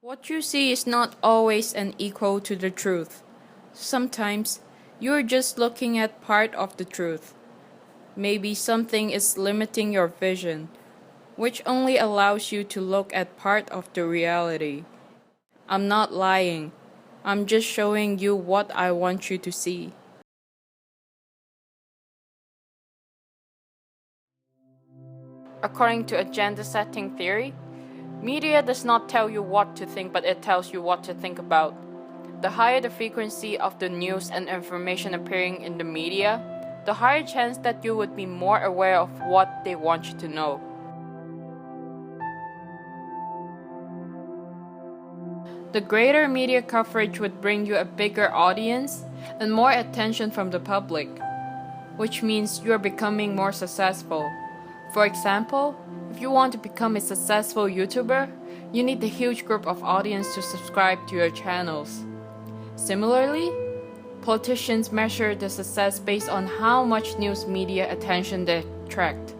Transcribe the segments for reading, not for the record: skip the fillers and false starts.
What you see is not always an equal to the truth. Sometimes, you're just looking at part of the truth. Maybe something is limiting your vision, which only allows you to look at part of the reality. I'm not lying. I'm just showing you what I want you to see. According to agenda setting theory, media does not tell you what to think, but it tells you what to think about. The higher the frequency of the news and information appearing in the media, the higher chance that you would be more aware of what they want you to know. The greater media coverage would bring you a bigger audience and more attention from the public, which means you're becoming more successful. For example, if you want to become a successful YouTuber, you need a huge group of audience to subscribe to your channels. Similarly, politicians measure the success based on how much news media attention they attract,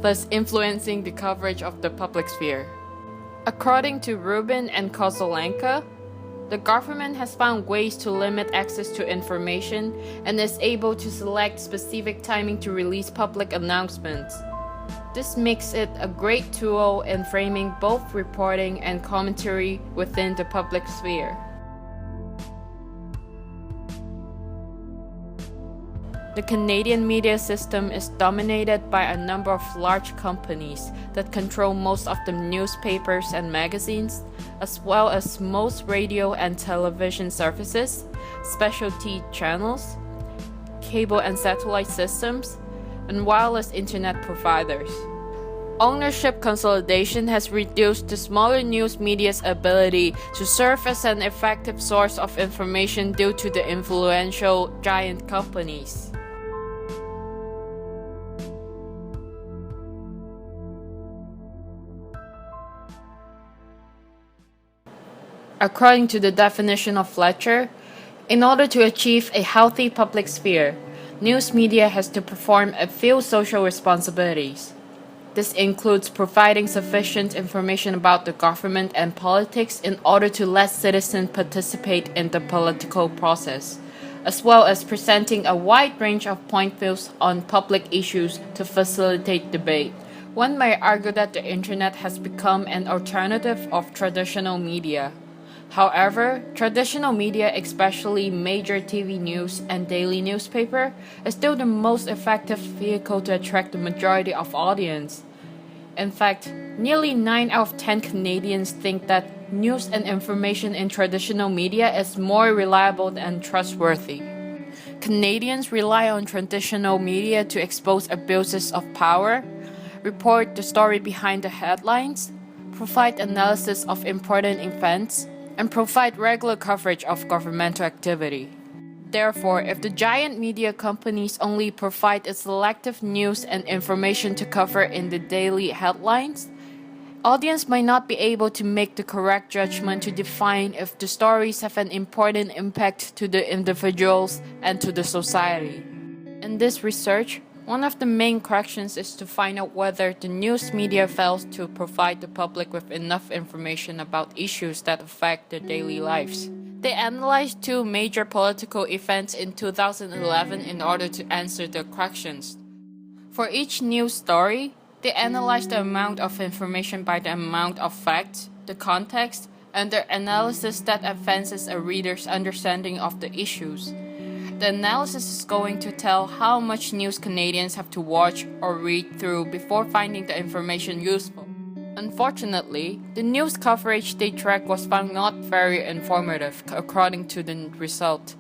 thus influencing the coverage of the public sphere. According to Rubin and Kozelenka, the government has found ways to limit access to information and is able to select specific timing to release public announcements. This makes it a great tool in framing both reporting and commentary within the public sphere. The Canadian media system is dominated by a number of large companies that control most of the newspapers and magazines, as well as most radio and television services, specialty channels, cable and satellite systems, and wireless internet providers. Ownership consolidation has reduced the smaller news media's ability to serve as an effective source of information due to the influential giant companies. According to the definition of Fletcher, in order to achieve a healthy public sphere, news media has to perform a few social responsibilities. This includes providing sufficient information about the government and politics in order to let citizens participate in the political process, as well as presenting a wide range of point of views on public issues to facilitate debate. One may argue that the internet has become an alternative of traditional media. However, traditional media, especially major TV news and daily newspaper, is still the most effective vehicle to attract the majority of audience. In fact, nearly 9 out of 10 Canadians think that news and information in traditional media is more reliable and trustworthy. Canadians rely on traditional media to expose abuses of power, report the story behind the headlines, provide analysis of important events, and provide regular coverage of governmental activity. Therefore, if the giant media companies only provide a selective news and information to cover in the daily headlines, audience might not be able to make the correct judgment to define if the stories have an important impact to the individuals and to the society. In this research, one of the main questions is to find out whether the news media fails to provide the public with enough information about issues that affect their daily lives. They analyzed 2 major political events in 2011 in order to answer the questions. For each news story, they analyzed the amount of information by the amount of facts, the context, and their analysis that advances a reader's understanding of the issues. The analysis is going to tell how much news Canadians have to watch or read through before finding the information useful. Unfortunately, the news coverage they tracked was found not very informative, according to the result.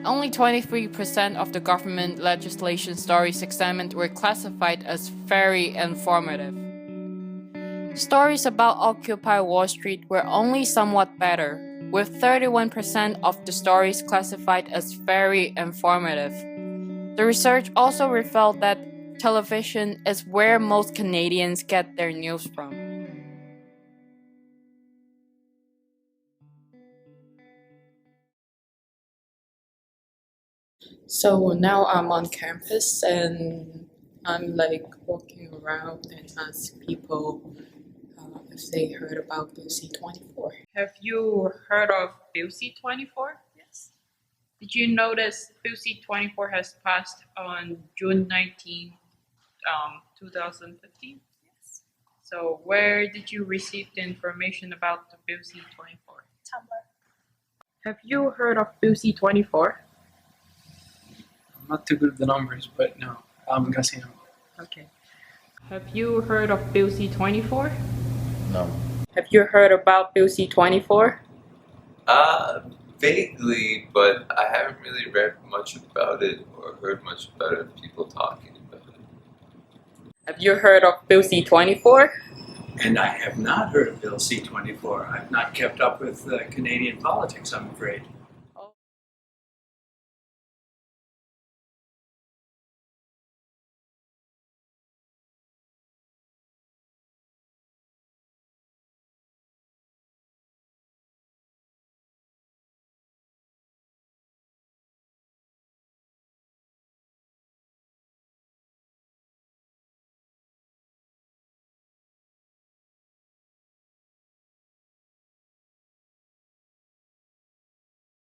Only 23% of the government legislation stories examined were classified as very informative. Stories about Occupy Wall Street were only somewhat better, with 31% of the stories classified as very informative. The research also revealed that television is where most Canadians get their news from. So now I'm on campus and I'm like walking around and ask people if they heard about Bill C-24. Have you heard of Bill C-24? Yes. Did you notice Bill C-24 has passed on June 19, 2015? Yes. So where did you receive the information about the Bill C-24? Tumblr. Have you heard of Bill C-24? I'm not too good with the numbers, but no, I'm gonna say no. Okay. Have you heard of Bill C-24? No. Have you heard about Bill C-24? Vaguely, but I haven't really read much about it or heard much about it, people talking about it. Have you heard of Bill C-24? And I have not heard of Bill C-24. I've not kept up with Canadian politics, I'm afraid.